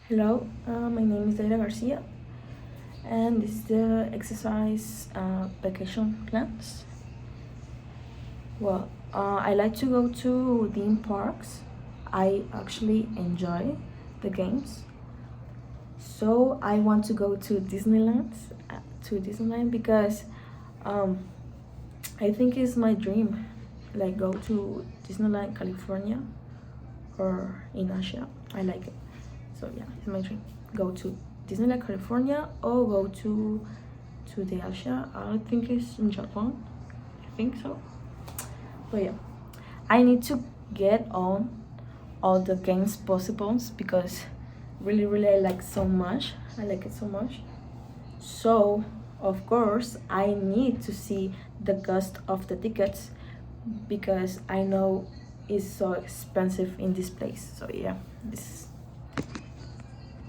Hello, my name is Daira Garcia, and this is the exercise vacation plans. Well, I like to go to theme parks. I actually enjoy the games, so I want to go to Disneyland because um, I think it's my dream, like go to Disneyland, California, or in Asia. I like it. So yeah, it's my dream. Go to Disneyland, California, or go to the Asia. I think it's in Japan. I think so. But yeah, I need to get on all the games possibles because really I like so much. I like it so much. So of course I need to see the cost of the tickets because I know it's so expensive in this place. So yeah, this